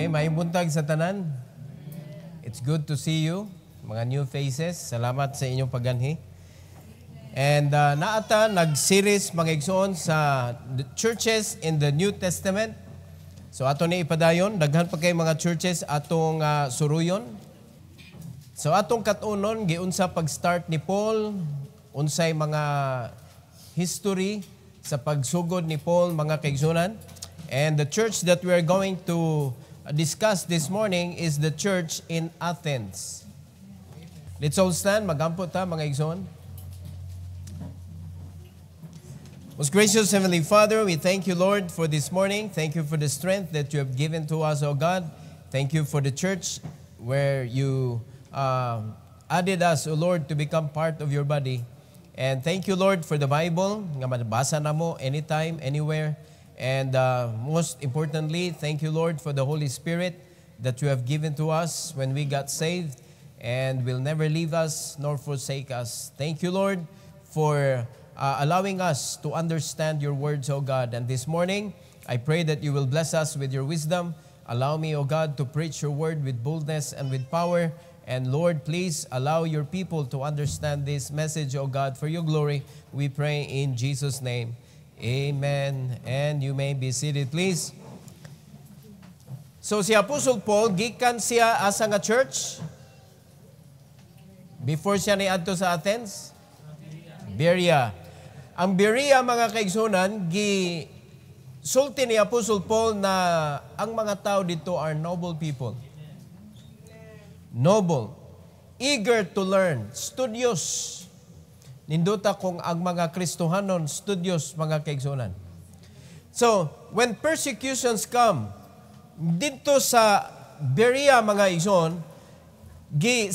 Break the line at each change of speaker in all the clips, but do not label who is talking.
Okay, may buntag sa tanan. It's good to see you, mga new faces. Salamat sa inyong pagganhi. And naata, nag-series mga igsoon sa the churches in the New Testament. So ato ni ipadayon, daghan pa kay mga churches atong suruyon. So atong katunon, giunsa pag-start ni Paul, unsay mga history sa pagsugod ni Paul, mga kaigsunan. And the church that we are going to discuss this morning is the church in Athens. Let's all stand, magampo ta mga igsoon. Most gracious Heavenly Father, we thank you, Lord, for this morning. Thank you for the strength that you have given to us, O God. Thank you for the church where you added us, O Lord, to become part of your body. And thank you, Lord, for the Bible, nga mabasa na mo anytime, anywhere. And most importantly, thank you, Lord, for the Holy Spirit that you have given to us when we got saved and will never leave us nor forsake us. Thank you, Lord, for allowing us to understand your words, O God. And this morning, I pray that you will bless us with your wisdom. Allow me, O God, to preach your word with boldness and with power. And Lord, please allow your people to understand this message, O God, for your glory. We pray in Jesus' name. Amen. And you may be seated, please. So si Apostle Paul, gikan siya asa nga church? Before siya niadto sa Athens? Berea. Ang Berea, mga kaigsunan, sulti ni Apostle Paul na ang mga tao dito are noble people. Noble. Eager to learn. Studious. Ninduta kung ang mga Kristohanon, studious, mga kaigsunan. So, when persecutions come, dito sa Berea, mga igsoon,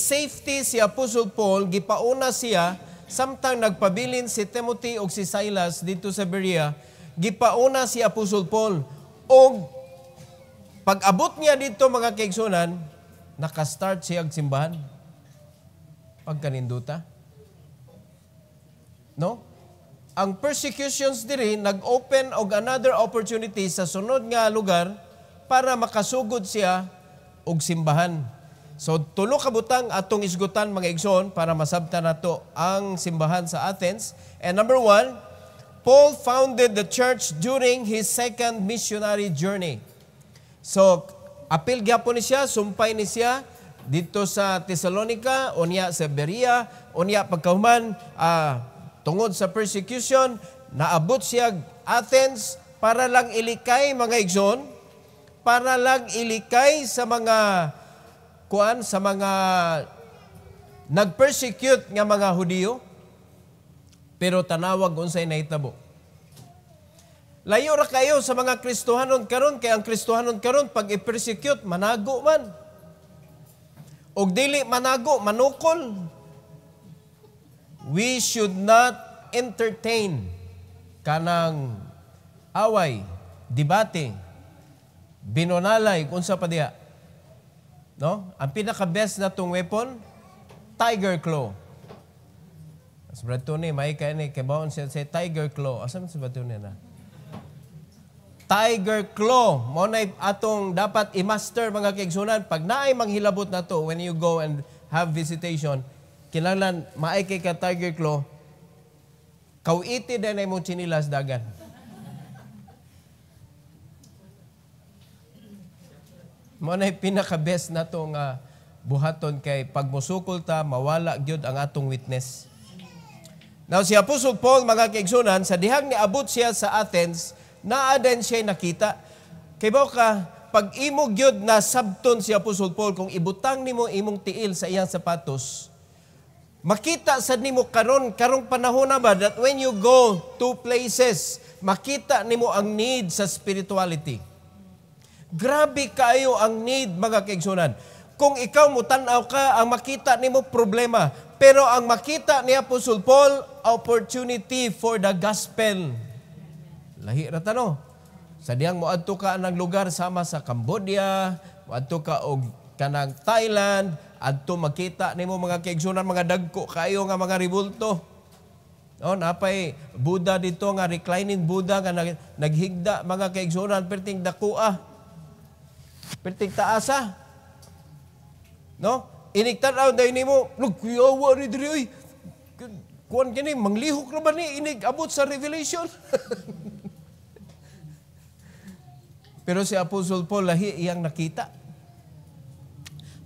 safety si Apostle Paul, gipauna siya, samtang nagpabilin si Timothy o si Silas dito sa Berea, gipauna si Apostle Paul. O pag-abot niya dito, mga kaigsunan, nakastart siya ang simbahan. Pagkaninduta. No? Ang persecutions diri, nag-open og another opportunity sa sunod nga lugar para makasugod siya og simbahan. So, tulo ka butang atong isgutan, mga igsoon, para masabtan nato ang simbahan sa Athens. And number one, Paul founded the church during his second missionary journey. So, apil gyapon ni siya, sumpay ni siya dito sa Thessalonica, unya sa Berea, unya pagkahuman, tungod sa persecution, naabot siya Athens para lang ilikay, mga igsoon, para lang ilikay sa mga sa mga nag-persecute nga mga Hudiyo, pero tanawag unsay nahitabo. Layo ra kayo sa mga Kristohanon karon, kay ang Kristohanon karon pag i-persecute manago man. Og dili manago, manukol. We should not entertain kanang away, debate, binonalay unsa pa diha. No? Ang pinaka-best na itong weapon, tiger claw. As Brad Tony, may kaya kay baon siya say tiger claw. Asa man sa Brad Tony na? Tiger claw. Mo na atong dapat i-master, mga kaigsunan. Pag naay manghilabot na to, when you go and have visitation, kinahanglan maay kay ka tiger claw, kawiti din ay mong chinilas dagan. Mo na pinaka-best na itong buhaton kay pagmusukol ta, mawala gyud ang atong witness. Now, si Apostle Paul, mga kaigsunan, sa dihang niabot siya sa Athens, naa din siya nakita. Kay ba ka, pag imo gyud na sabton si Apostle Paul, kung ibutang nimo imong tiil sa iyang sapatos, makita sad nimo karong panahon na ba that when you go to places, makita nimo ang need sa spirituality. Grabe kayo ang need, mga kaigsunan. Kung ikaw mutanaw ka, ang makita nimo problema. Pero ang makita ni Apostle Paul, opportunity for the gospel. Lahi ra tano. Sa diyang moadto ka ng lugar sama sa Cambodia, moadto ka og kanang Thailand, adto makita nimo, mga kaigsunan, mga dagko kayo nga mga ribulto. No, napay Buddha dito nga reclining Buddha nga naghigda, mga kaigsunan, perting dakuha. Pertig taasa. No? Inig-tanaw dahil ni mo, nagkuyawa ni diri, oy. Kuwan kini, manglihok na ba ni inig abot sa Revelation? Pero si Apostle Paul, lahi iyang nakita.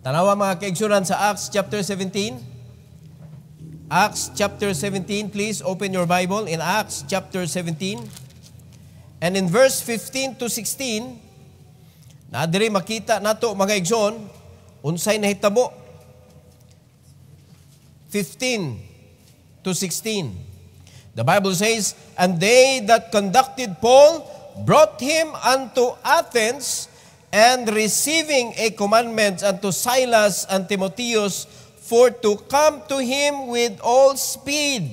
Tanawa mga kaigsunan sa Acts chapter 17. Acts chapter 17, please open your Bible in Acts chapter 17. And in verse 15 to 16, na diri makita nato mga igsoon, unsay nahitabo. 15 to 16. The Bible says, "And they that conducted Paul brought him unto Athens, and receiving a commandment unto Silas and Timotheus for to come to him with all speed,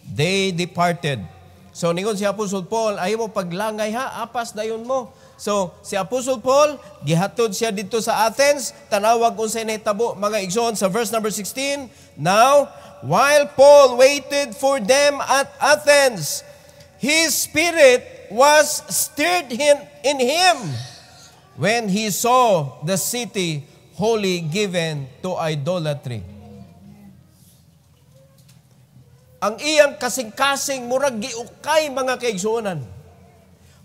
they departed." So, ningon si Apostle Paul, ayaw mo paglangay ha, apas dayon mo. So, si Apostle Paul, gihatod siya dito sa Athens, tanawag unsay nahitabo, mga igsoon, sa verse number 16, "Now, while Paul waited for them at Athens, his spirit was stirred in him when he saw the city wholly given to idolatry." Ang iyang kasing-kasing murag giukay mga kaigsuonan.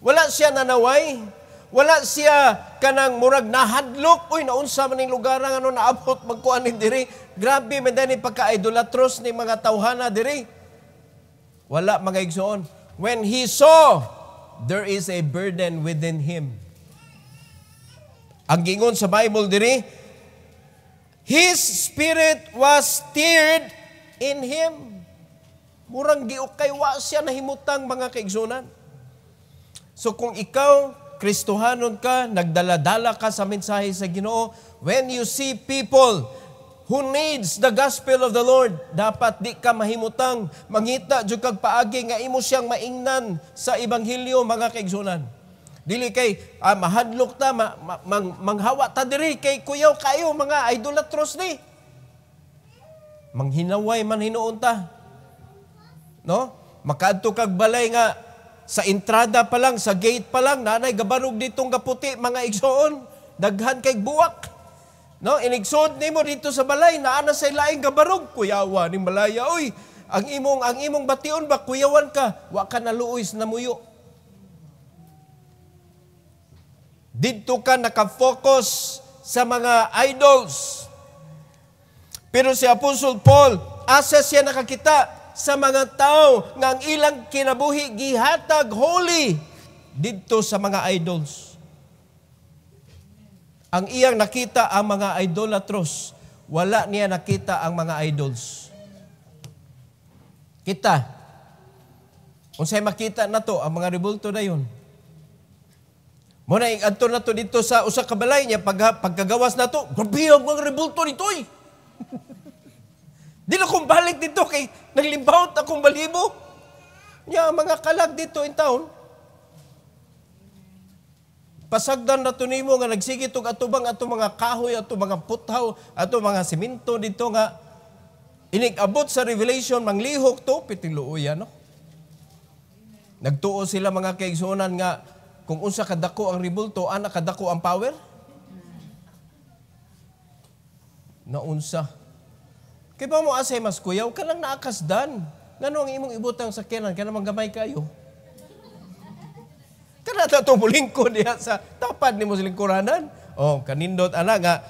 Wala siya nanaway, wala siya kanang murag nahadlok, uy naunsa man ning lugar nga naabot magkuan ni diri. Grabe man dani pagka-idolatros ni mga tawhana diri. Wala mga igsoon. When he saw, there is a burden within him. Ang gingon sa Bible diri, his spirit was stirred in him. Murang giukay wa siya nahimutang mga kaigsunan. So kung ikaw, Kristohanon ka, nagdala-dala ka sa mensahe sa Ginoo, when you see people who needs the gospel of the Lord, dapat di ka mahimutang mangita jud kag paagi nga imo siyang maingnan sa ebanghelyo mga kaigsunan. Dili kay mahadlok ta, manghawa ta diri kay kuyaw kayo mga idolatros ni. Manghinaway man hinuon ta. No? Makaadto kag balay nga sa entrada pa lang, sa gate pa lang, nanay gabarog ditong kaputi mga igsoon, daghan kay buwak. No, inigsod nimo dito sa balay, naana sa laing gabarog, kuyawa ni malaya, oy, ang imong bation ba kuyawan ka, wa ka naluoy na muyo. Dito ka nakafocus sa mga idols. Pero si Apostle Paul, asa siya nakakita sa mga tao nga ang ilang kinabuhi gihatag holy dito sa mga idols. Ang iyang nakita ang mga idolatros, wala niya nakita ang mga idols. Kita, unsay makita na to, ang mga rebulto na yun. Muna, adto na to dito sa usa ka balay niya, pagkagawas na to, grabe ang mga rebulto nito eh. Di na kong balik dito kay naglimbawt akong balibo. Nya mga kalag dito in town. Pasagdan na to nimo nga nagsigit og atubang ato mga kahoy, ato mga puthaw, ato mga simento dito nga inig-abot sa Revelation manglihok to pitiluoy no. Nagtuo sila mga kaigsuonan nga kung unsa kadako ang rebulto, ana kadako ang power. Naunsa kay ba mo asay mas kuyaw, ka lang naakasdan. Ngano ang imong ibutang sakyanan, ka namang gamay kayo. Kana ta itong mulingkod diha sa tapad ni mo sa lingkuranan. O, kanindot ana nga,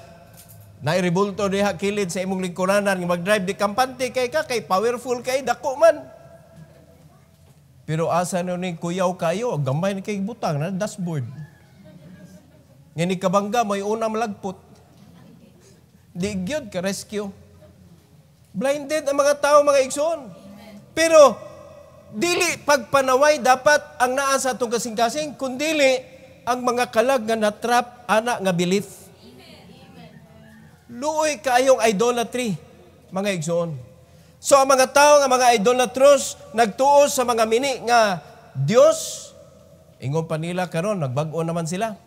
nairibulto diha kilid sa imong lingkuranan, mag-drive di kampante kay ka, kay powerful kay, dako man. Pero asa na ni kuyaw kayo, gamay ni kay butang na dashboard. Nga ni kabangga, may unang malagpot. Di gyud ka rescue. Blinded ang mga tao, mga igsoon. Pero, dili pagpanaway dapat ang naa sa atong kasing-kasing, kundili ang mga kalag nga natrap, ana nga belief. Luoy kaayong idolatry, mga igsoon. So, ang mga tao nga mga idolatros, nagtuo sa mga mini nga Diyos, ingon pa nila karon nagbago naman sila.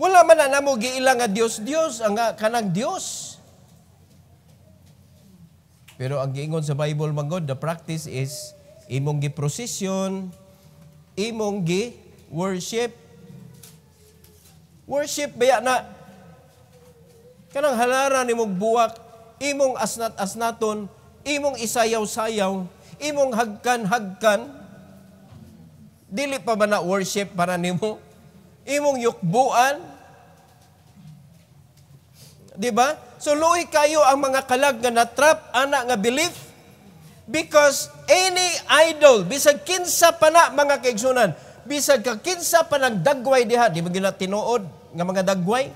Wala man na namo giila nga Diyos, ang nga kanang Diyos. Pero ang giingon sa Bible manggod, the practice is imong gi-procession, imong gi-worship. Worship baya na Kanang halara nimong buwak, imong asnat-asnaton, imong isayaw-sayaw, imong hagkan-hagkan, dili pa ba na worship para nimo? Imong yukbuan, di ba? So luoy kayo ang mga kalag nga natrap ana nga belief because any idol bisag kinsa pa na mga kaigsunan, bisag ka kinsa pa ng dagway diha, di ba gina tinuod nga mga dagway?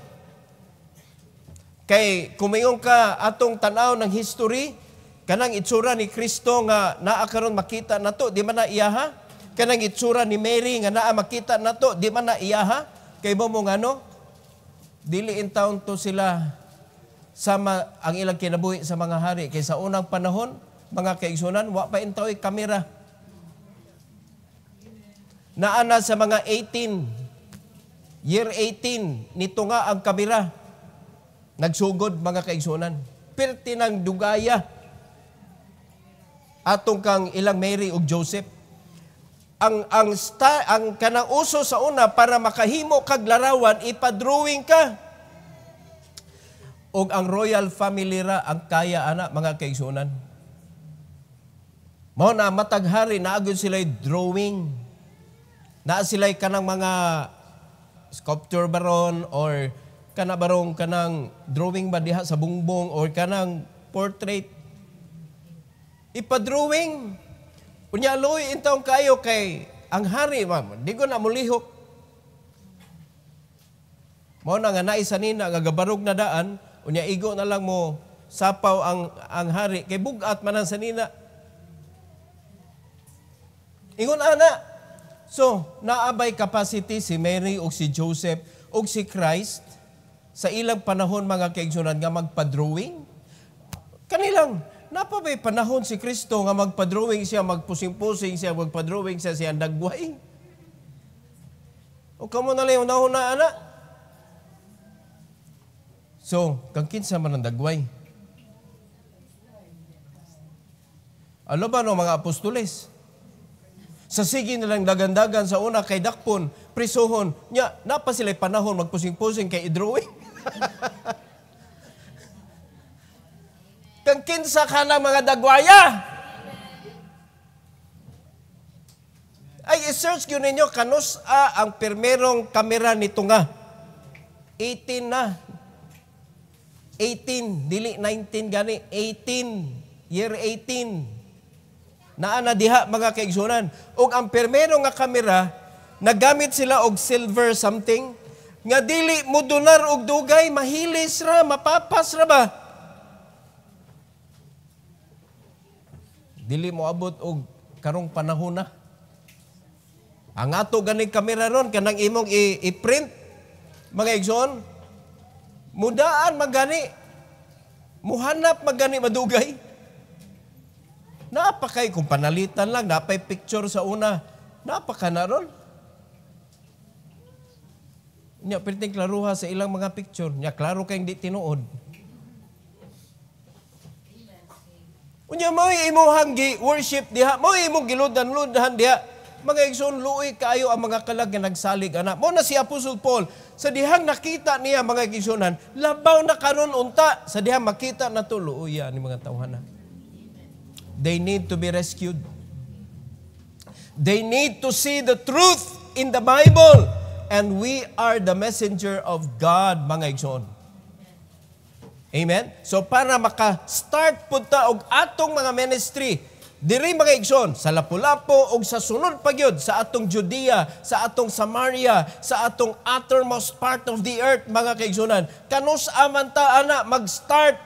Kay kumayon ka atong tanaw ng history, kanang itsura ni Kristo nga naa karon makita nato, di man na iyaha? Kanang itsura ni Mary nga naa makita nato, di man na iyaha? Kay mo ngano? Dili in town to sila sama ang ilang kinabuhi sa mga hari. Kay sa unang panahon, mga kaigsunan, wa pa intaw kamera. Naana sa mga 18, year 18, nito nga ang kamera. Nagsugod mga kaigsunan. Pirti ng dugaya. Atong kang ilang Mary ug Joseph. Ang kanang uso sa una para makahimo kag larawan, ipadrawing ka. Og ang royal family ra ang kaya ana mga kaigsunan. Mao na matag hari naagod sila'y drawing. Naa sila'y kanang mga sculpture baron or kana barong kanang drawing ba diha sa bungbong or kanang portrait. Ipadrawing. Unya loy intawong kayo kay ang hari, ma'am, di ko na mulihok. Mao na nga naisa nina nga gabarog na daan, unya igo na lang mo sapaw ang hari kay bugat man ang sanina. Ingon ana. So, naabay capacity si Mary o si Joseph o si Christ sa ilang panahon mga kaigsunan nga magpa-drawing. Kanilang napabay panahon si Kristo nga magpa-drawing siya, magpusing-pusing siya, magpa-drawing siya siya dagway. O kamo na lang yung nahuna, ana. So, kang kinsa man ang dagway. Ano ba no mga apostoles? Sa sige nilang dagandagan sa una kay dakpon, prisohon, nya, napa sila'y panahon magpusing-pusing kay i-drawing. Kang kinsa ka ng mga dagwaya. Ay, i-search yun ninyo, kanusa ang pirmerong kamera nito nga. 18 na. 18, dili 19 gani. 18, year 18. Naana diha mga kaigsunan. Og ang pirmero nga kamera, nagamit sila og silver something, nga dili mo donar og dugay, mahilis ra, mapapas ra ba? Dili mo abot og karong panahon na. Ang ato ganing kamera ron, kanang imong i-print, mga igsoon, mudaan magani, muhanap magani madugay. Napakay kung panalitan lang, napay picture sa una, napaka na ron. Nya, pwedeng klaruha sa ilang mga picture. Nya, klaro kayong di tinuod. Unya, mo imong worship diha, mo imong giludan-ludahan diha. Mga igsoon, luoy kaayo ang mga kalag nga nagsalig, anak. Mo na si Apostle Paul, sa dihang nakita niya mga igsoonan, labaw na karon unta, sa dihang makita na to, luoy ni mga tawhana. They need to be rescued. They need to see the truth in the Bible. And we are the messenger of God, mga igsoon. Amen? So para maka-start punta og atong mga ministry, diri mga igsoon, sa Lapu-Lapu o sa sunod pagyod, sa atong Judea, sa atong Samaria, sa atong uttermost part of the earth, mga kaigsunan, kanus amanta ana mag-start.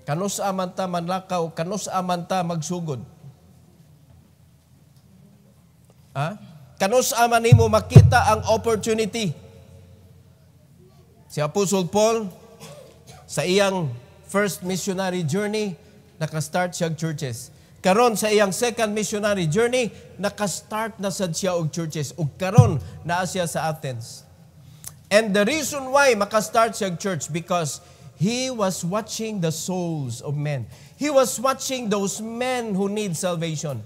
Kanus amanta manlakaw, kanus amanta magsugod. Kanus aman nimo makita ang opportunity. Si Apostle Paul, sa iyang first missionary journey, nakastart siya churches. Karon sa iyang second missionary journey, nakastart na sad siya og churches. Ug karon naa siya sa Athens. And the reason why makastart siya church, because he was watching the souls of men. He was watching those men who need salvation.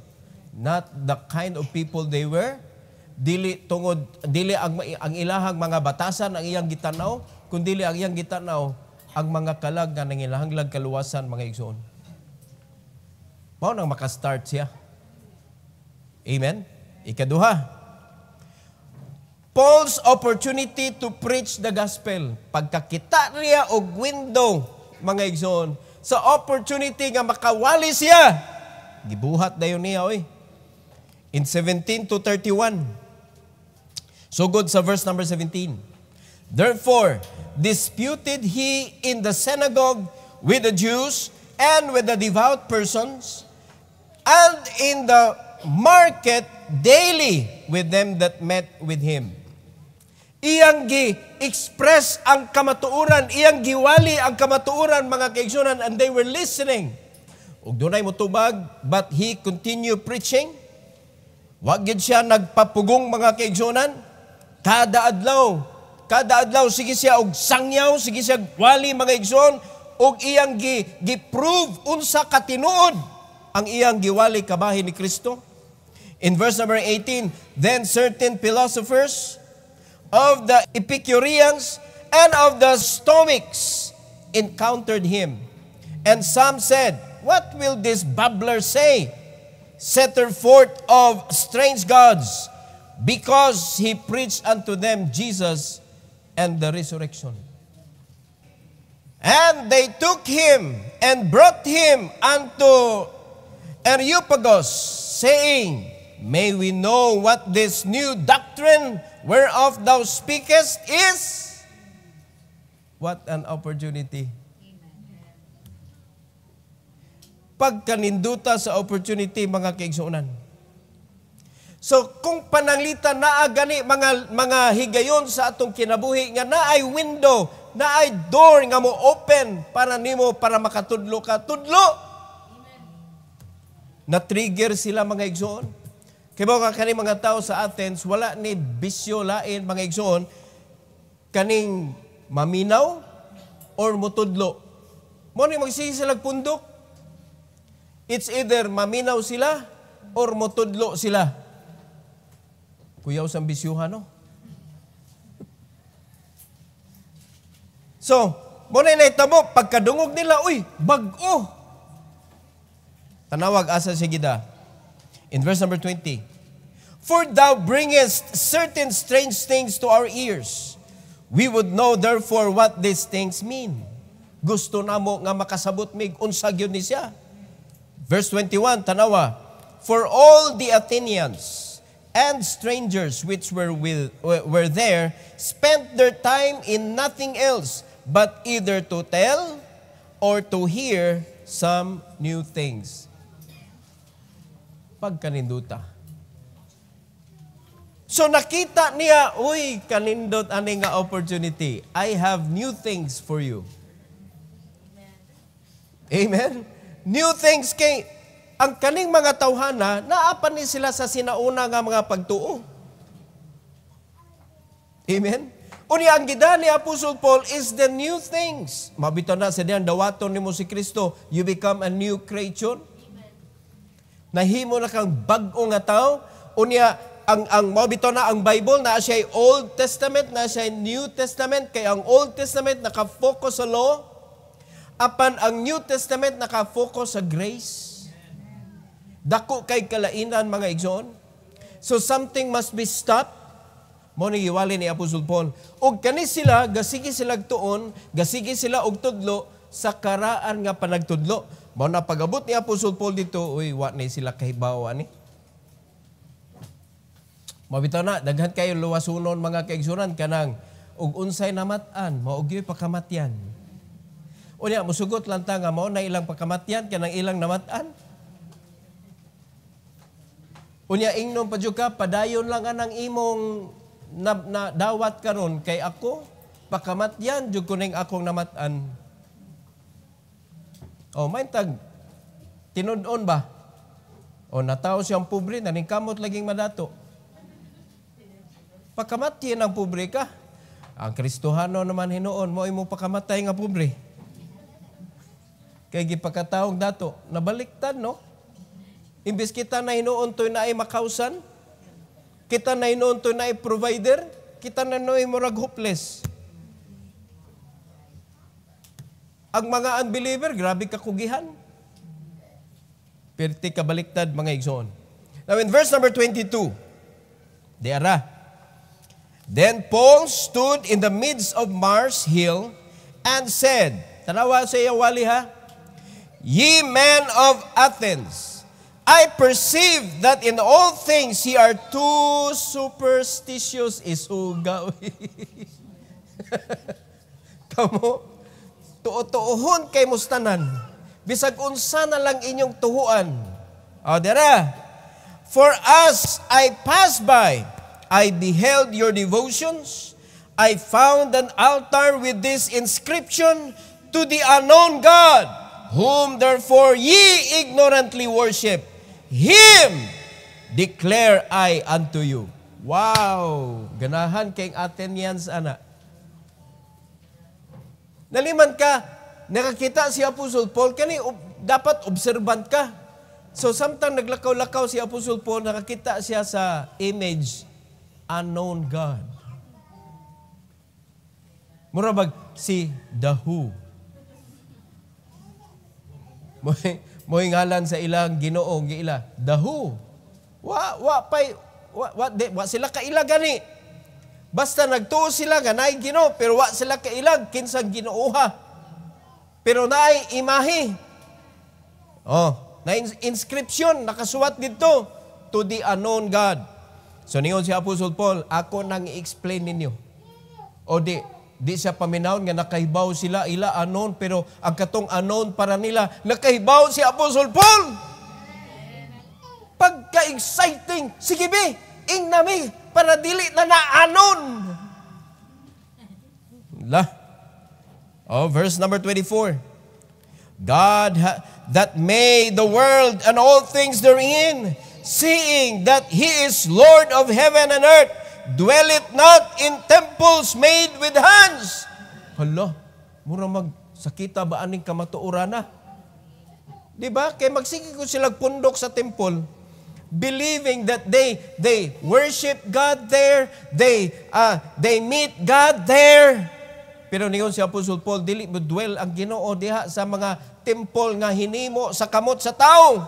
Not the kind of people they were. Dili ang ilahang mga batasan ang iyang gitanaw, kundi ang iyang gitanaw ang mga kalag nga nangilahanglag kaluwasan, mga igsoon. Mao nang makastart siya. Amen? Ikaduha, Paul's opportunity to preach the gospel. Pagkakita niya og window, mga igsoon, sa opportunity nga makawali siya, gibuhat dayon niya, oy. In 17 to 31. So good sa verse number 17. Therefore, disputed he in the synagogue with the Jews and with the devout persons, and in the market daily with them that met with him. Iyang gi-express ang kamatuoran, iyang giwali ang kamatuoran, mga kaigsunan, and they were listening. Ug dunay motubag, but he continued preaching. Wa gid siya nagpapugong, mga kaigsunan. Kada adlaw sige siya og sangyaw, sige siya wali, mga igsoon, og iyang gi-prove unsa katinuod ang iyang giwali kabahin ni Kristo. In verse number 18, then certain philosophers of the Epicureans and of the Stoics encountered him. And some said, what will this babbler say? Setter forth of strange gods, because he preached unto them Jesus and the resurrection. And they took him and brought him unto Areopagus, saying, may we know what this new doctrine whereof thou speakest is? What an opportunity. Pagkaninduta sa opportunity, mga kaigsuonan. So kung pananglitan naa gani mga higayon sa atong kinabuhi nga naay window, naay door nga mo open para nimo para makatudlo ka, tudlo. Na-trigger sila, mga igsoon. Kaya ba kani mga tao sa Athens, wala ni bisyo lain, mga igsoon, kaning maminaw or mutudlo. Mo ni magsige sila pundok. It's either maminaw sila or mutudlo sila. Kuyaw sang bisyuhan, no? So, mo na itabo, pagkadungog nila, uy, bag-o. Tanawag asa siya gida. In verse number 20, for thou bringest certain strange things to our ears. We would know therefore what these things mean. Gusto na mo nga makasabot mig, unsa gyud ni siya. Verse 21, tanawa, for all the Athenians and strangers which were there spent their time in nothing else but either to tell or to hear some new things. Pagkaninduta. So nakita niya, uy, kanindot ani nga opportunity. I have new things for you. Amen? New things kay ang kaning mga tawhana, naapan ni sila sa sinauna nga mga pagtuo. Amen? Unya ang gida ni Apostle Paul is the new things. Mabito na sa diyan, dawaton ni mo si Kristo, you become a new creature. Nahimo na kang bag-o nga tao. Unya, ang mabito na ang Bible, na siya Old Testament, na siya New Testament. Kaya ang Old Testament nakafocus sa law. Apan ang New Testament nakafocus sa grace. Dako kay kalainan, mga igsoon. So something must be stopped. Mo ni giwali ni Apostle Paul. Og kani sila, gasigi sila tuon, gasigi sila og tudlo sa karaan nga panagtudlo. Mao na pag-abot ni Apostle Paul dito, uy, wa na sila kahibaw ani. Mabitaw na, daghan kayo luwasunon, mga kaigsunan, kanang ug unsay namatan, mao gyud pakamatyan. Unya musugot lang ta nga mao na ilang pakamatyan kanang ilang namatan. Unya ingnon pa jud ka, padayon lang anang imong na dawat karon kay ako, pakamatyan jud kuning akong namatan. O, may tag, tinudon ba? O, natao siyang pobre, naningkamot laging madato. Pakamatyan ang pobre ka. Ang Kristohano naman hinoon, mo imo pakamatay nga pobre. Kaya gipakataong dato, nabaliktad, no? Imbis kita na hinoon to'y na ay makausan, kita na hinoon to'y na ay provider, kita na no'y murag hopeless. Ang mga unbeliever, grabe kakugihan. Perti kabaliktad, mga igsoon. Now in verse number 22, diara, then Paul stood in the midst of Mars Hill and said, tanawa sa iya wali ha, ye men of Athens, I perceive that in all things ye are too superstitious. Isugaw. Kamo, tuo-tuohon kay mustanan. Bisag unsa na lang inyong tuhuan. O, dira. For as I passed by, I beheld your devotions. I found an altar with this inscription, to the unknown God, whom therefore ye ignorantly worship. Him declare I unto you. Wow! Ganahan kayong Athenians, ana. Naliman ka, nakakita si Apostle Paul, kani dapat observant ka. So samtang naglakaw-lakaw si Apostle Paul, nakakita siya sa image, unknown God. Murabag si The Who. Mo'y ngalan sa ilang Ginoo giila, The Who. Wa sila kaila gani. Basta nagtuo sila nga naay Ginoo, pero wa sila kailag kinsang Ginooha. Pero naay imahe. Na inscription nakasuwat dito, to the unknown God. So niyon si Apostle Paul, ako nang i-explain ninyo. O di siya paminaw nga nakahibaw sila ila unknown, pero ang katong unknown para nila nakahibaw si Apostle Paul. Pagka-exciting, sige be, ing nami para dili na na-unknown. Verse number 24. God that made the world and all things therein, seeing that He is Lord of heaven and earth, dwelleth not in temples made with hands. Hala, mura magsakita ba aning kamatuoran na? Diba? Kaya magsige ko sila pundok sa temple, believing that they worship God there, they meet God there. Pero niyon si Apostle Paul, dili mo dwell ang Ginoo diha sa mga temple nga hinimo sa kamot sa tao.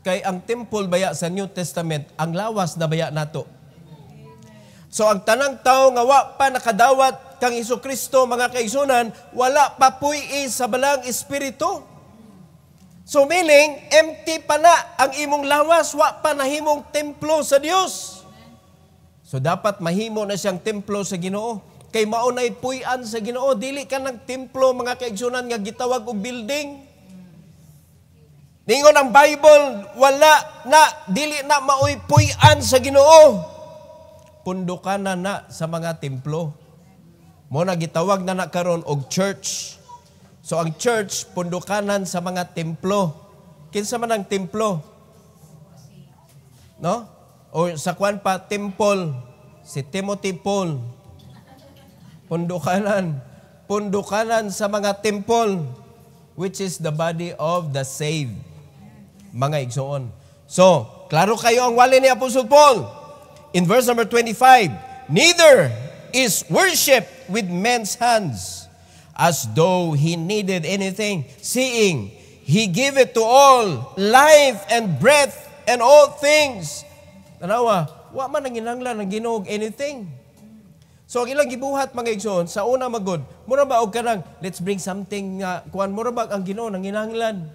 Kay ang temple baya sa New Testament, ang lawas na baya nato. So ang tanang tao nga wa pa nakadawat kang Hesukristo, mga kaigsunan, wala pa puy sa balang espiritu. So meaning, empty pa na ang imong lawas, wa pa nahimong templo sa Dios. So dapat mahimo na siyang templo sa Ginoo. Kay maunay puy-an sa Ginoo, dili ka ng templo, mga kaigsunan, nga gitawag og building. Ningon ang Bible, wala na, dili na maoy puy-an sa Ginoo. Pundukan na sa mga templo. Mo na gitawag na karon og church. So ang church, pundukanan sa mga templo. Kinsa man ang templo? No? O sa kwan pa, temple. Si Timothy Paul. Pundukanan sa mga temple, which is the body of the saved. Mga igsoon. So, klaro kayo ang wali ni Apostle Paul. In verse number 25, neither is worship with men's hands, as though he needed anything, seeing he giveth to all life and breath and all things. Tanawa, wa man ang ginanglan ng Ginoo anything. So, ang ilang gibuhat, mga igsoon, sa una magod, mura ba og kanang, let's bring something, kuan mura ba ang Ginoo nang ginanglan.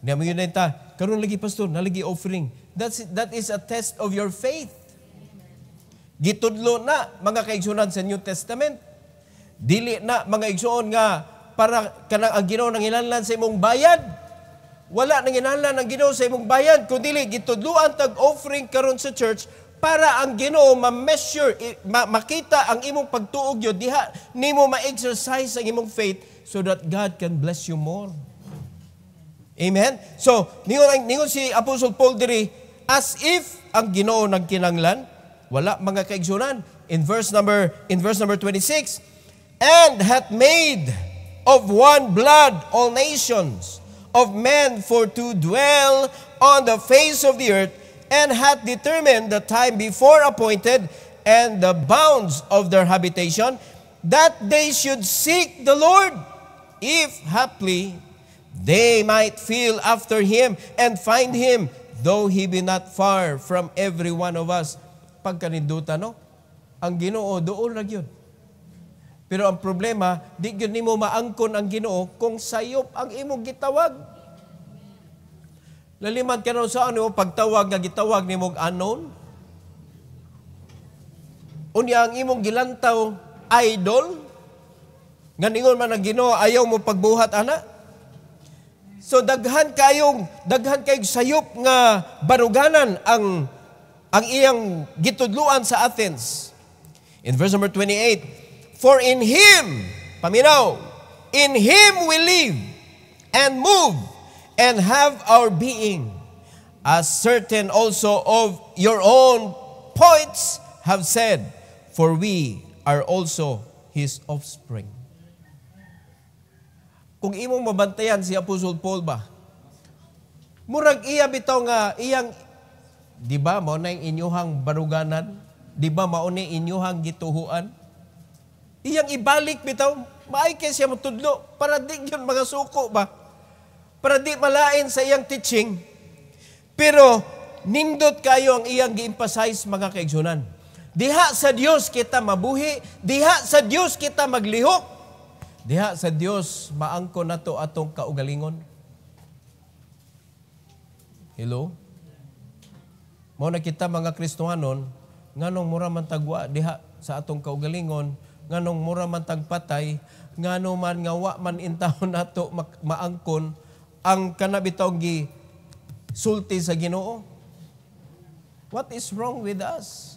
Hindi mo yun ta, karon lagi pastor, nalagi offering. That is a test of your faith. Gitudlo na, mga kaigsunan sa New Testament. Dili na, mga igsoon nga, para kanang ang Ginoo nang ginanglan sa imong bayad. Wala nang ginanglan ang Ginoo sa imong bayad, kundi gitudloan tag offering karon sa church, para ang Ginoo ma-measure, makita ang imong pagtuog yun, diha nimo ma-exercise ang imong faith so that God can bless you more. Amen? So, ningon si Apostle Paul diri, as if ang Ginoo nagkinanglan, wala mga kaigsunan. In verse number 26, and hath made of one blood all nations of men for to dwell on the face of the earth, and hath determined the time before appointed and the bounds of their habitation, that they should seek the Lord if haply they might feel after him and find him, though he be not far from every one of us. Pagkaninduta, no? Ang Ginoo, doon ra gyud. Pero ang problema, di gyud nimo maangkon ang Ginoo kung sayop ang imong gitawag. Laliman ka na sa ano, pagtawag nga gitawag nimo unknown. Unya ang imong gilantaw, idol. Nga ningon man ang Ginoo, ayaw mo pagbuhat, ana. So daghan kayong sayop nga baruganan ang iyang gitudluan sa Athens. In verse number 28, for in Him, paminaw, in Him we live and move and have our being, as certain also of your own poets have said, for we are also His offspring. Kung imong mabantayan si Apostle Paul ba, murag iya bitaw nga iyang, di ba, mao na yung inyuhang baruganan, di ba, mao na inyuhang gituhuan, iyang ibalik bitaw, maay kay siya matudlo, para di yun mga suko ba, para di malain sa iyang teaching. Pero nindot kayo ang iyang gi-emphasize, mga kaigsunan. Diha sa Dios kita mabuhi, diha sa Dios kita maglihok, diha sa Dios maangkon nato atong kaugalingon. Hello? Mao na kita mga Kristohanon, nganong mura man tagwa diha sa atong kaugalingon, nganong mura man tagpatay, ngano man nga wa man intawon nato maangkon ang kanabitaw gi sulti sa Ginoo. What is wrong with us?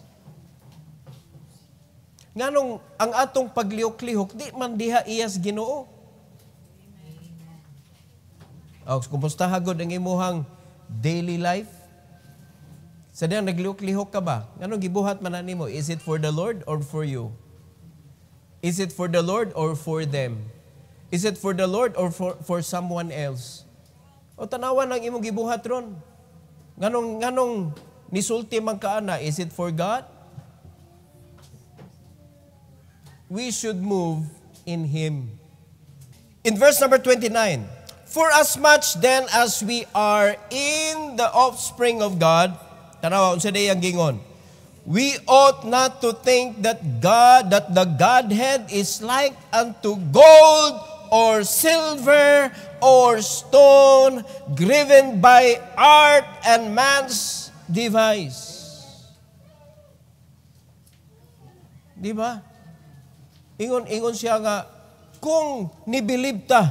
Nganong ang atong paglihok-lihok di man diha iyas Ginoo. Kumusta hagod ang imuhang daily life? Sa diyang naglihok-lihok ka ba? Nganong gibuhat man na nimo? Is it for the Lord or for you? Is it for the Lord or for them? Is it for the Lord or for someone else? O tanawan ang imong gibuhat ron. Nganong nisulti man kaana, is it for God? We should move in Him. In verse number 29, for as much then as we are in the offspring of God, tanawa, unsa day ang gingon, we ought not to think that the Godhead is like unto gold or silver or stone, driven by art and man's device. Di ba? Ingon siya nga, kung nibilib ta,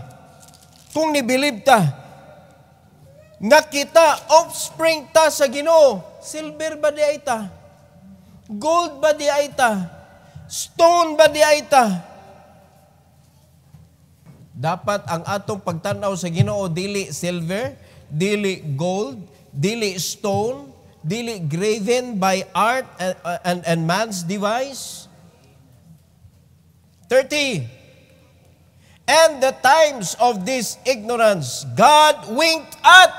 nga kita offspring ta sa Ginoo, silver ba di ay ta? Gold ba di ay ta? Stone ba di ay ta? Dapat ang atong pagtanaw sa Ginoo dili silver, dili gold, dili stone, dili graven by art and man's device. 30. And the times of this ignorance God winked at,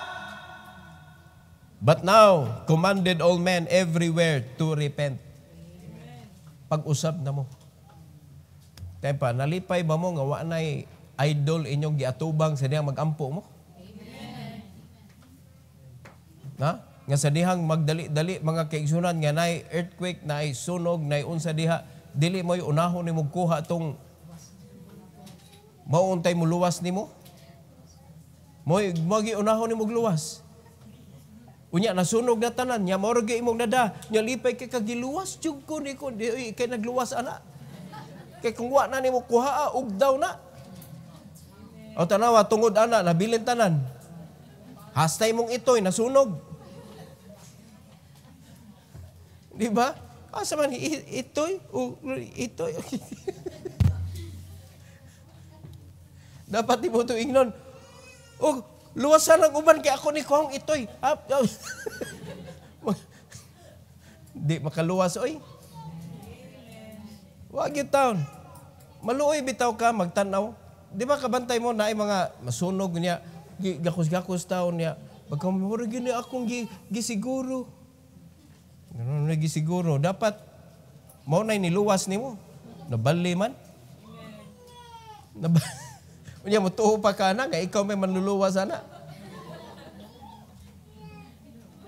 but now commanded all men everywhere to repent. Pag-usab na mo. Tempa, nalipay ba mo nga wa nay idol inyong giatubang sa dihang magampo mo? Na? Nga sa dihang magdali-dali mga kaigsunan nga nay earthquake, nay sunog, nay unsa diha, dili mo'y unahon ni mo kuha itong mauuntay mo luwas ni mo. Mo'y unahon ni mo luwas. Unya, nasunog na tanan. Nya, maurag imong nada. Nya, lipay kay kagiluwas. Tiyog ko ni ko. Kay nagluwas, ana. Kay kung wa na ni mo kuha, ugdaw na. O tanawa, tungod ana, nabilin tanan. Hastay mong ito'y nasunog. Di ba? Asa man, ito'y. Dapat di mo ito ingnon. Luwasan ang uban kay ako ni Kong ito'y. Di makaluwas, oy. Wag yung taon. Maluoy bitaw ka, magtanaw. Di ba kabantay mo na ay mga masunog niya, gakos-gakos taon niya. Pagkamura gini akong gisiguro. Ganun na gisiguro. Dapat, mau na niluwas ni mo. Nabali man. Unya mo tuho pa ka na, nga ikaw may manluluwas ana.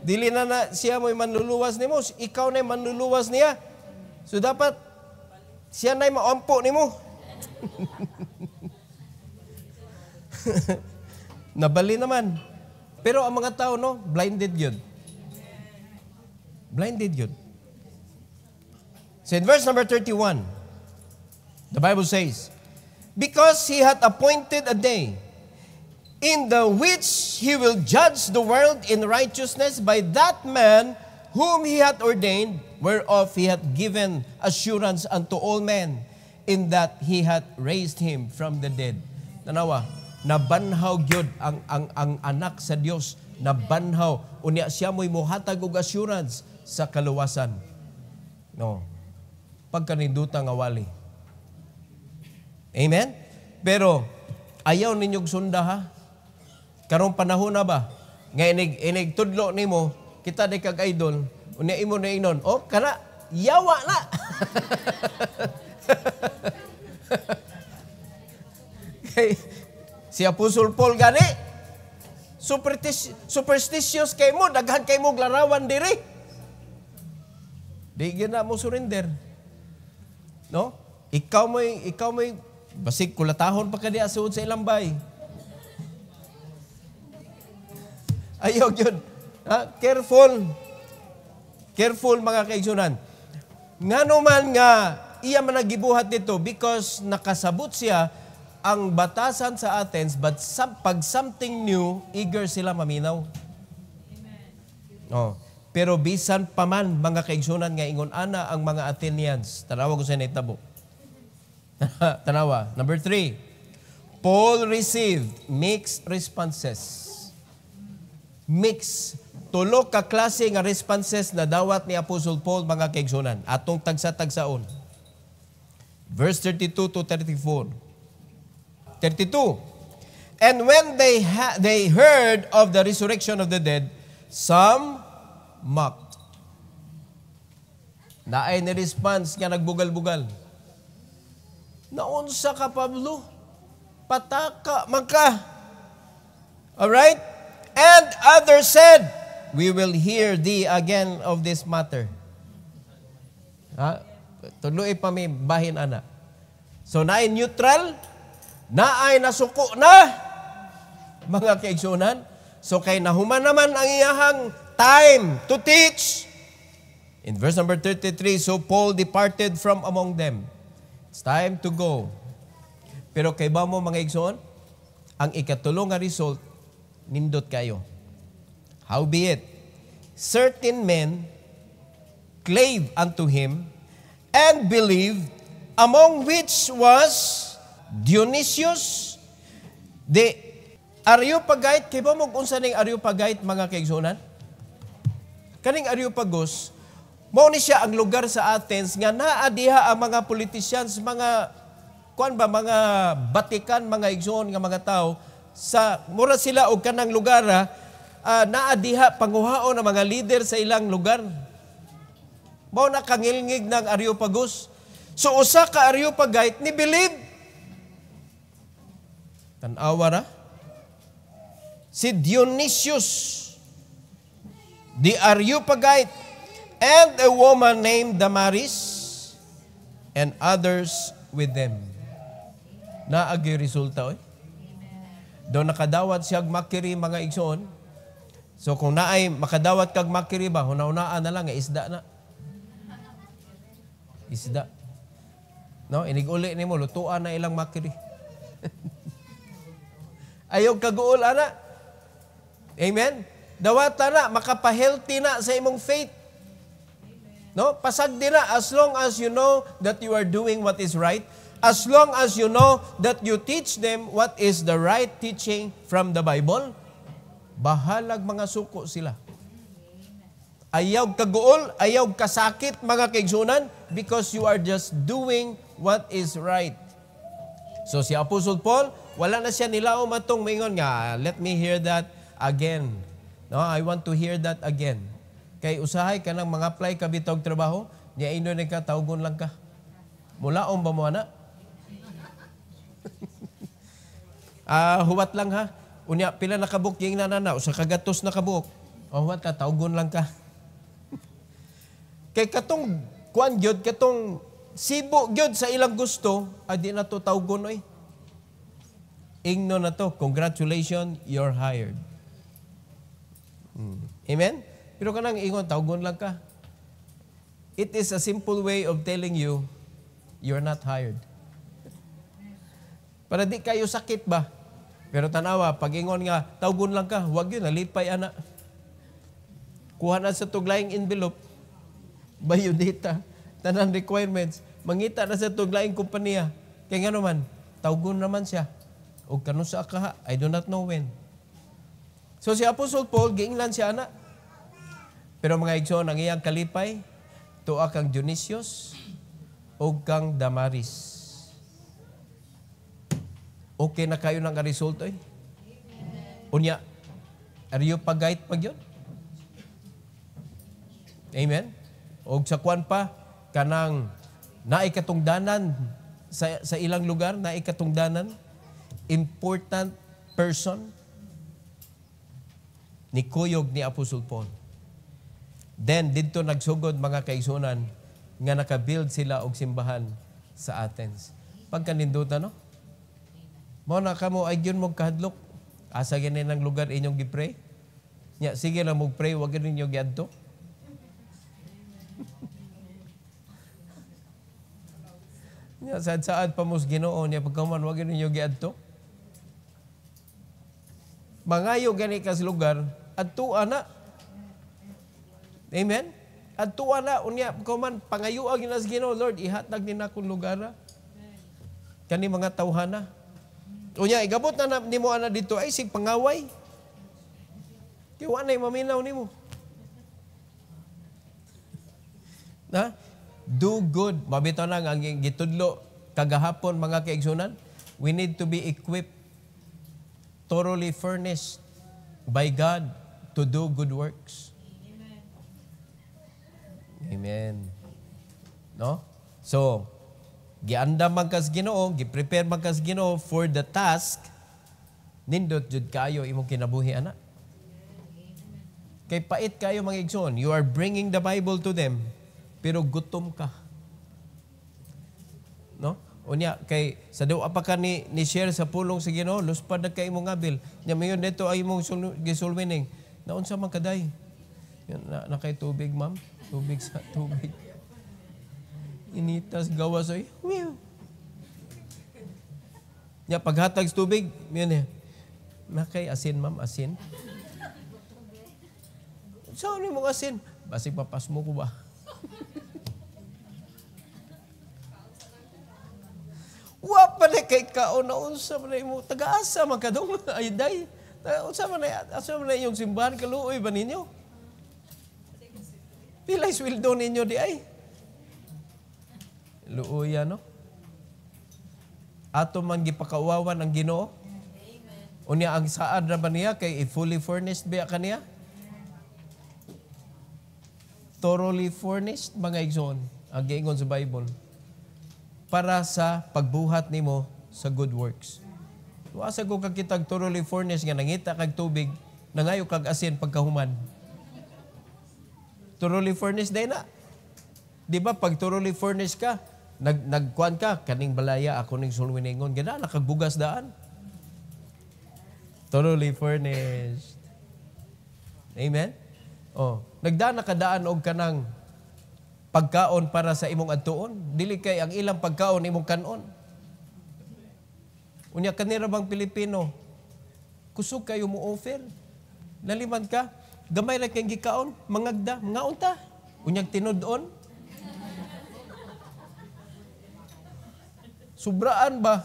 Dili na siya mo'y manluluwas nimo, ikaw na manluluwas niya. So dapat siya na'y maampo nimo. Nabali naman. Pero ang mga tao, no, blinded yun. Blinded yun. So in verse number 31, the Bible says, because he hath appointed a day in the which he will judge the world in righteousness by that man whom he hath ordained, whereof he hath given assurance unto all men, in that he hath raised him from the dead. Tanawa, nabanhaw gyud ang anak sa Dios, nabanhaw unya siya mo'y mohatag og assurance sa kaluwasan. No. Pagkaninduta nga wali. Amen? Pero ayaw ninyong sunda ha. Karong panahon na ba? Nga inig tudlo nimo, kita di kag idol, unya imo na inon. Oh, kana yawa na. Kay si Apostol Paul gani, superstitious kay mo, daghan kay mo larawan diri. Di gyud na mo surrender. No? Ikaw mo'y basig kulatahon pa ka diya suod sa ilang bay. Ayaw yun. Ha? Careful. Careful mga kaigsunan. Nga naman nga, iya man nagibuhat dito because nakasabot siya ang batasan sa Athens, but pag something new, eager sila maminaw. Oh. Pero bisan pa man, mga kaigsunan nga ingon ana ang mga Athenians. Tanawa ko sa naitabo. Tanawa. Number 3. Paul received mixed responses. Mixed. Tulo ka klase nga responses na dawat ni Apostle Paul, mga kaigsunan. Atong tagsa-tagsaon. Verse 32 to 34. 32. And when they heard of the resurrection of the dead, some mocked. Naay ni response nga nagbugal-bugal. Naunsa ka, Pablo? Pataka man ka. Alright? And others said, we will hear thee again of this matter. Tuloy pa may bahin ana. So naay neutral, naay nasuko na, mga kaigsunan. So kay nahuman naman ang iyahang time to teach. In verse number 33, so Paul departed from among them. It's time to go. Pero kay ba mo mga igsoon, ang ikatulong nga result, nindot kayo. Howbeit, certain men clave unto him and believed, among which was Dionysius the Areopagite. Kay ba mo unsa ning Areopagite, mga kaigsunan? Kaning Areopagos, mao ni siya ang lugar sa Athens nga naa diha ang mga politicians, mga mga Vatican, mga igsoon nga mga tao, sa mura sila og kanang lugar naa diha panguhaon ang mga leader sa ilang lugar. Mao na kangilngig ng Areopagos. So usa ka Areopagite ni believe. Tan-awa ra. Si Dionysius the Areopagite and a woman named Damaris and others with them. Naagi resulta oy. Doon nakadawat siya makiri, mga igsoon. So kung naay makadawat kag makiri ba, hunaunaan na lang isda na. Isda. No, inig-uli nimo lutuan na ilang makiri. Ayaw kaguol ana. Amen. Dawata na makapahealthy na sa imong faith. No, pasagdi na as long as you know that you are doing what is right. As long as you know that you teach them what is the right teaching from the Bible, bahalag mga suko sila. Ayaw kaguol, ayaw kasakit, mga kaigsunan, because you are just doing what is right. So si Apostle Paul, wala na siya nilao matong maingon nga, let me hear that again. No, I want to hear that again. Kay usahay ka ng mga apply ka bitog trabaho, niya ino ni ka, tawgon lang ka. Mulaon ba mo na? Huwat lang ha. Unya, pila na kabuk yung nanana, o sa kagatos na kabuk. O huwat ka, taugon lang ka. Kay katong, kuan gyud, katong sibo gyud sa ilang gusto, di na to taugon oy. Ingno na to, congratulations, you're hired. Amen? Pero kanang ingon, taugon lang ka. It is a simple way of telling you, you're not hired. Para di kayo sakit ba? Pero tanawa, pag ingon nga, taugon lang ka, huwag yun, nalipay ana. Kuha na sa tuglaing envelope, biodata, tanan requirements, mangita na sa tuglaing kumpanya. Kaya nga naman, taugon naman siya. O kanun sa akaha, I do not know when. So si Apostle Paul, giinglan siya ana. Pero mga igsoon, ang iyang kalipay, tuwa kang Dionysius o kang Damaris. Okay na kayo ng resulta eh. Unya, are you pagait pag yun? Amen? O sa kwan pa, kanang naikatungdanan sa ilang lugar, naikatungdanan, important person, ni kuyog ni Apostle Paul. Then, dito nagsugod mga kaigsunan nga nakabuild sila og simbahan sa Athens. Pagkanindutan, no? Mo na kamo ay gyud mo kahadlok. Asa gani ng lugar inyong gipray? Nya sige lang mo pray, wag gyud ninyo giadto. Nya sad-saad pa mos Ginoo nya pagkaman wag gyud ninyo giadto. Mangayo gani kas lugar adto ana. Amen. Adto ana unya pagkaman pangayoa ginas Ginoo, Lord ihatag ni nakong lugar. Kani mga tawhana. Unya, igabot na nimo ana dito ay sig pangaway. Kaya wanay maminaw nimo. Na? Do good. Mabitaw na ang gitudlo kagahapon mga kaigsunan. We need to be equipped, thoroughly furnished by God to do good works. Amen. No? So, gianda magkas Ginoo, gi-prepare magkas Ginoo for the task, nindot jud kayo imong kinabuhi ana. Kay pait kayo mga igsoon, you are bringing the Bible to them, pero gutom ka. No? Unya kay sa daw pa ka ni share sa pulong sa Ginoo, luspad na kay imong abil. Nya mayon dito ay imong gisulwining. Naunsa man kaday? Na kay tubig, ma'am. Tubig sa tubig. Initas gawas ay. Ya paghatag sa tubig, yun eh. Nakay asin, ma'am, asin. Saan mo asin? Basig papas mo ko ba? Wa pa na kay kaon na unsa man mo taga-asa man kadong ay day. Unsa man na yung simbahan kaluoy ba ninyo? Pilay sweldo ninyo di ay. Luuya, no? Ato man gipakauwawan ang Ginoo. Unya ang saad ra ba niya kay fully furnished ba kaniya? Thoroughly furnished mga igsoon ang giingon sa Bible para sa pagbuhat nimo sa good works. Wa sa ko kakitag thoroughly furnished nga nangita kag tubig, nangayo kag asin pagkahuman. Thoroughly furnished day na. Di ba pag thoroughly furnished ka, nagkuan ka, kaning balaya, ako ning sulwiningon, gana, nakagbugas daan. Thoroughly furnished. Amen? Oh, nagdaan na kadaan og kanang pagkaon para sa imong adtuon. Dili kay ang ilang pagkaon imong kanon. Unya kanira bang Pilipino, kusog kayo mo offer. Naliman ka, gamay ra kang gikaon, mangagda, mga unta. Unyag tinudon. Subraan ba?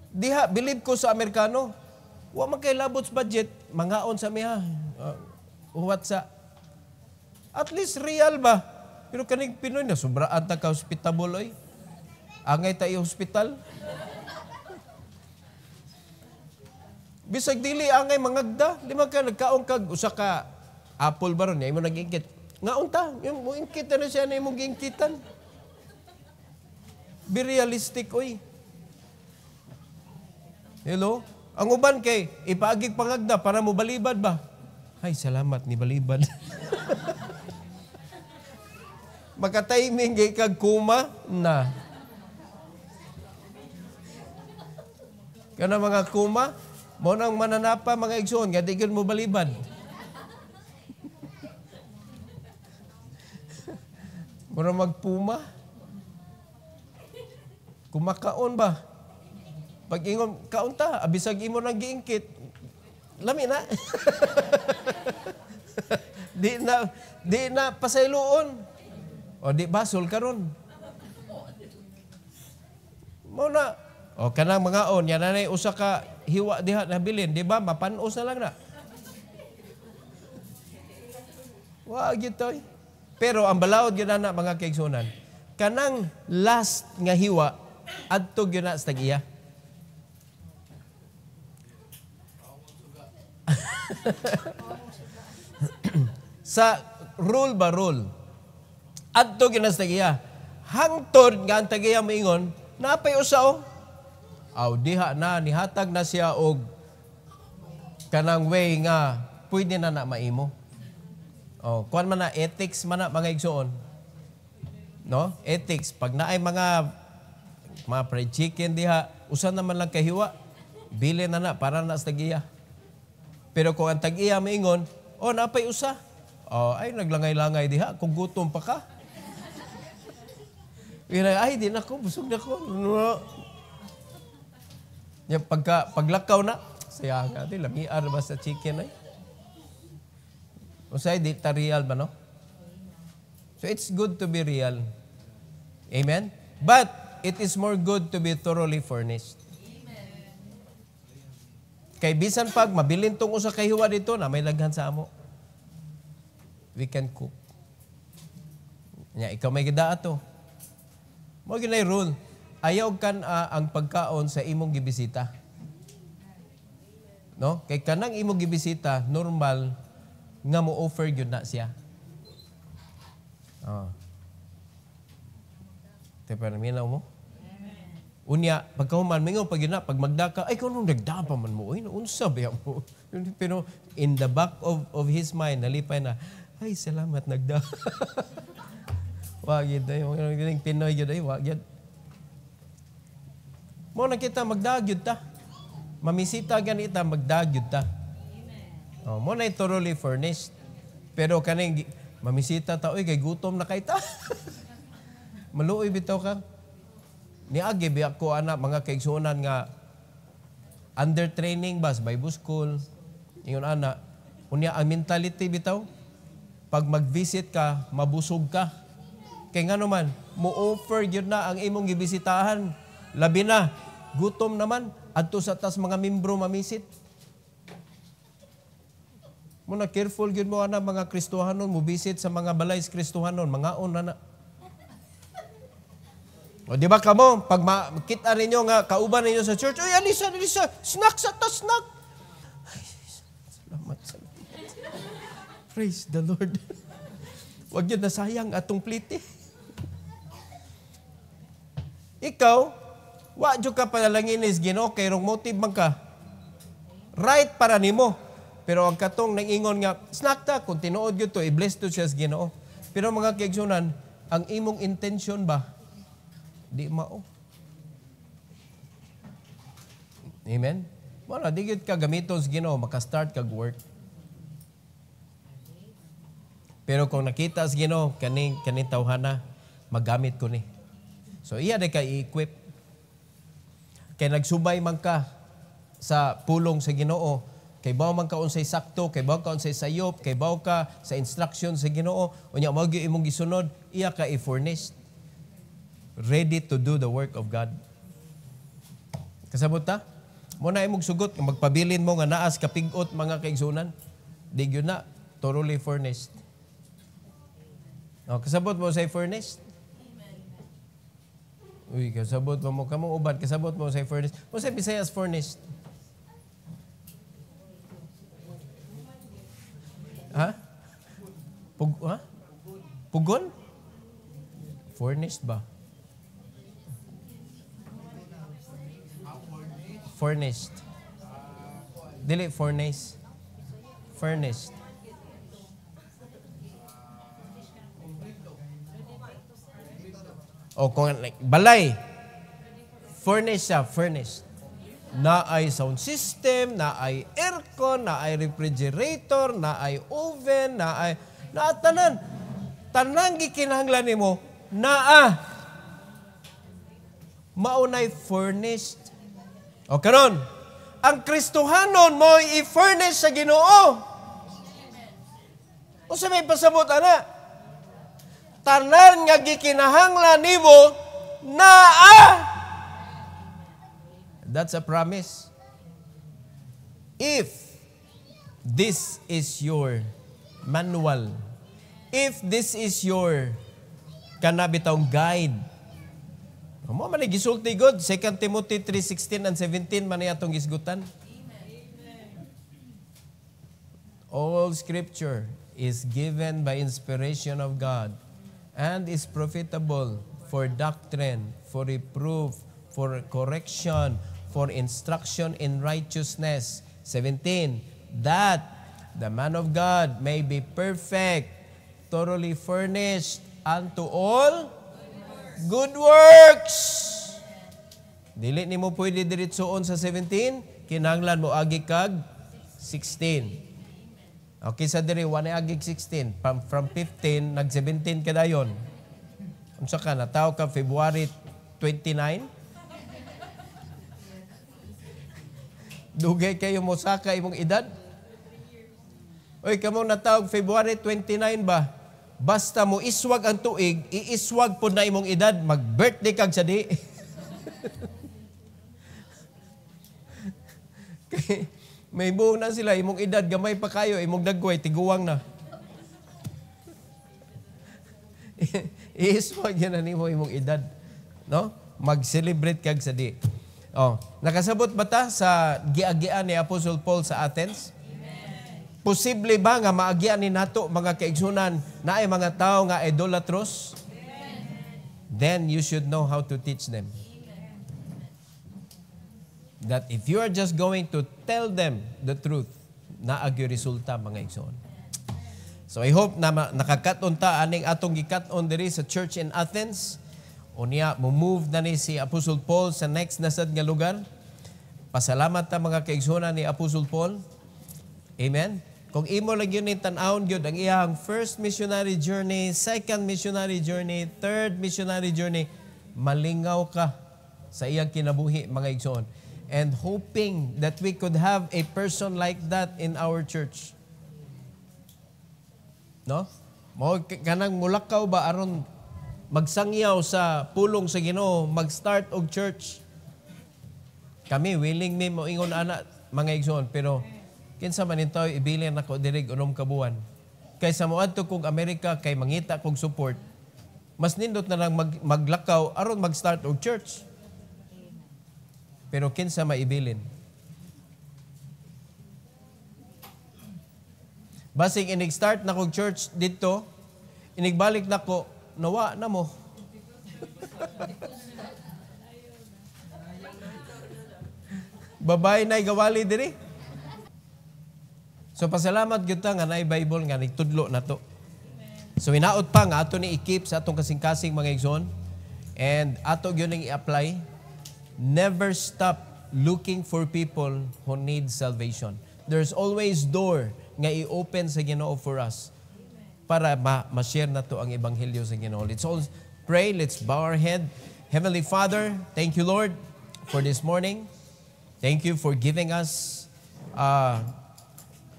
Diha, believe ko sa Amerikano, wa man kay labot sa budget, mangaon sa miha. Uwat sa. At least real ba? Pero kaning Pinoy na, subraan ta ka hospitable oy. Angay tayo hospital. Bisag dili angay mangagda, di man ka nagkaon kag usa ka apple baron niya imo nag-ingkit. Ngaon ta, mo ingkit na siya na imong giingkitan. Be realistic, oy. Hello? Ang uban kay, ipaagig pangagda para mo balibad ba? Ay, salamat ni balibad. Makatiming kay kag kuma na. Kana mga kuma, mo nang mananapa mga igsoon, nga di mo balibad. Mura magpuma. Kumakaon ba? Pag ingon, kaunta, abisag imo nang giingkit, lami na. di na pasayloon. O di basol karon. Mo na. O kanang mga on, yan na usa ka hiwa diha na bilin, di ba? Mapanos na lang na. Wa gitoy. Pero ang balaod gyud na mga kaigsunan, kanang last nga hiwa adto gyud na sa tag-iya. Sa rule ba rule? Adto gyud na sa tag-iya. Hangtod nga ang tag-iya moingon, napay usaw. Aw diha na nihatag na siya og kanang way nga pwede na maimo. Oh, kuan man na ethics man na mga igsoon. No? Ethics pag naay mga fried chicken diha, usa naman lang kahiwa. Bili na para na sa tag-iya. Pero kung ang tag-iya maingon, oh napay usa. Oh, ay naglangay-langay diha kung gutom pa ka. Ay di na ko busog na ko. Ya paglakaw na, saya nga di lamiar ba sa chicken ay. Usay di ta real ba no? So it's good to be real. Amen? But it is more good to be thoroughly furnished. Kay bisan pag mabilin tong usa ka hiwa dito na may laghan sa amo. We can cook. Nya ikaw may gida ato. Mo ginay rule. Ayaw kan ang pagkaon sa imong gibisita. No? Kay kanang imong gibisita normal nga mo offer gyud na siya. Oh. Tepa na minaw mo. Unya, pagkahuman, mingaw pag yun na, pag magdaka, ay kung nung nagdapa man mo, ay naunsa ba mo? Pero in the back of his mind, nalipay na, ay salamat, nagdapa. Wag yun na yung Pinoy yun ay, wag yun. Mo na kita, magdagyod ta. Mamisita ganita, magdagyod ta. Oh, mo na thoroughly furnished. Pero kaning mamisita ta, oy, kay gutom na kay ta. Maluoy bitaw ka. Niagi biya ko ana mga kaigsunan nga under training bas Bible school. Ingon ana, unya ang mentality bitaw pag mag-visit ka, mabusog ka. Kay ngano man, mo offer gyud na ang imong gibisitahan. Labi na gutom naman adto sa tas mga membro mamisit. Muna careful gyud mo ana mga Kristohanon mo visit sa mga balay sa Kristohanon, mga on na. O di ba kamo pag makita ninyo nga kauban ninyo sa church, oy alisa snack sa ta snack. Ay, salamat. Praise the Lord. Wag yun nasayang atong plite. Ikaw, wa jud ka panalanginis Ginoo kay rong motive man ka. Right para nimo. Pero ang katong nangingon nga, snack ta, kung tinuod yun to, i-bless to siya sa Ginoo. Pero mga kaigsunan, ang imong intention ba? Di mao. Amen? Wala, di yun ka gamiton sa Ginoo, makastart kag work. Pero kung nakita sa Ginoo, kaning tawhana, magamit ko ni. So iya de ka i-equip. Kay nagsubay man ka sa pulong sa Ginoo, kay bawo man ka unsay sakto, kay bawo ka unsay sayop, kay bawo ka sa instruction sa Ginoo, unya mao gyud imong gisunod, iya ka i-furnished. Ready to do the work of God. Kasabot ta? Mo na imong sugot nga magpabilin mo nga naas kapig-ot mga kaigsunan. Di gyud na thoroughly furnished. No, kasabot mo say furnished? Uy, kasabot mo kamong uban, kasabot mo say furnished. Mo say Bisayas furnished. Ha? Ha? Pugon? Furnished ba? Furnished. Dili furnace. Furnished. O kung like, balay. Furnished siya, furnished. Na ay sound system, na ay aircon, na ay refrigerator, na ay oven, na ay tanan. Tanang gikinahanglan nimo naa maunay furnished. O karon, ang Kristohanon mo i-furnish sa Ginoo. O sa may pasabot ana, tanan nga gikinahanglan nimo naa. That's a promise. If this is your manual, if this is your kanabitang guide, mo man gisulti God, 2 Timothy 3:16 and 17 man atong gisgutan. All scripture is given by inspiration of God and is profitable for doctrine, for reproof, for correction, for instruction in righteousness. 17, that the man of God may be perfect, thoroughly furnished unto all good works. Dili nimo pwede diretsoon sa 17, kinahanglan mo agi kag 16. Okay, sa diri wala agi 16, from 15 nag 17 kadayon. Unsa ka nataw ka February 29? Dugay kayo mo saka imong edad? Oy, kamo natawag February 29 ba? Basta mo iswag ang tuig, iiswag po na imong edad, mag-birthday kag sa di. May buong na sila, imong edad, gamay pa kayo, imong dagway, tiguwang na. Iiswag yan na nimo imong edad. No? Mag-celebrate kag sa di. Oh, nakasabot ba ta sa giagian ni Apostle Paul sa Athens? Amen. Posible ba nga maagian ni nato mga kaigsunan na ay mga tao nga idolatros? Amen. Then you should know how to teach them. Amen. That if you are just going to tell them the truth, naagyo resulta mga igsoon. So I hope na nakakaton ta aning atong gikaton diri sa church in Athens. Unya, move na ni si Apostle Paul sa next nasad nga lugar. Pasalamat ta mga kaigsunan ni Apostle Paul. Amen. Kung imo lang yun ni tan-awon gyud ang iyang first missionary journey, second missionary journey, third missionary journey, malingaw ka sa iyang kinabuhi mga igsoon. And hoping that we could have a person like that in our church. No? Mo kanang mulakaw ba aron magsangyaw sa pulong sa Ginoo, mag-start og church. Kami willing mi mo ingon ana mga igsoon, pero kinsa man intaw ibilin nako diri unom ka buwan. Kaysa moadto kog Amerika kay mangita kog support, mas nindot na lang maglakaw aron mag-start og church. Pero kinsa maibilin? Basig inig-start na kog church dito, inigbalik nako nawa na mo. Babay na gawali diri. So pasalamat gyud ta nga naay Bible nga nigtudlo nato. So inaot pa nga ato ni i-keep sa atong kasing-kasing mga igsoon, and ato gyud ning i-apply. Never stop looking for people who need salvation. There's always door nga i-open sa Ginoo for us para ma-share na to ang ebanghelyo sa Ginoo. Let's all pray. Let's bow our head. Heavenly Father, thank you, Lord, for this morning. Thank you for giving us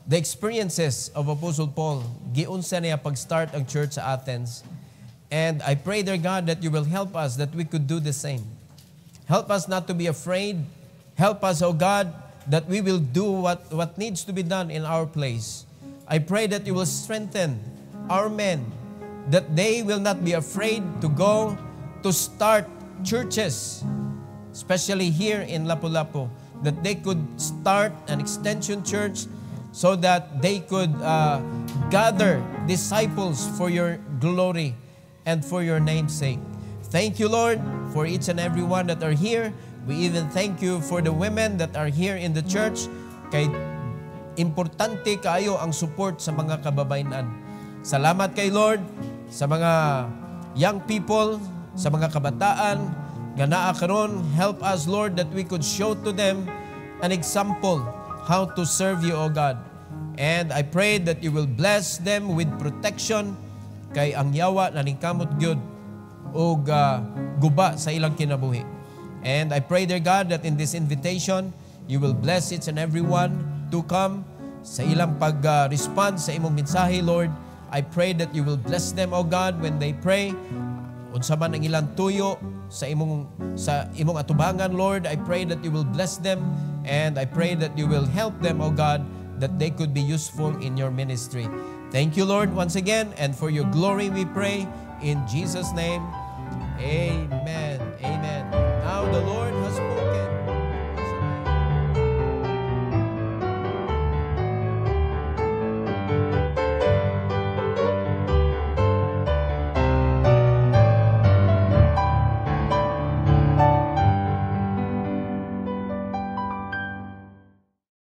the experiences of Apostle Paul. Giunsa niya pag-start ang church sa Athens. And I pray, dear God, that you will help us that we could do the same. Help us not to be afraid. Help us, O God, that we will do what needs to be done in our place. I pray that you will strengthen our men, that they will not be afraid to go to start churches, especially here in Lapu-Lapu, that they could start an extension church so that they could gather disciples for your glory and for your name's sake. Thank you, Lord, for each and every one that are here. We even thank you for the women that are here in the church. Kay importante kayo ang support sa mga kababayenan. Salamat kay Lord sa mga young people, sa mga kabataan nga naa karon. Help us, Lord, that we could show to them an example how to serve you, O God. And I pray that you will bless them with protection kay ang yawa na ningkamot gyud o guba sa ilang kinabuhi. And I pray, dear God, that in this invitation, you will bless each and every one to come sa ilang pag-respond sa imong mensahe, Lord. I pray that you will bless them, O God, when they pray. Unsa man ang ilang tuyo sa imong atubangan, Lord, I pray that you will bless them, and I pray that you will help them, O God, that they could be useful in your ministry. Thank you, Lord, once again, and for your glory we pray in Jesus' name. Amen. Amen. Now the Lord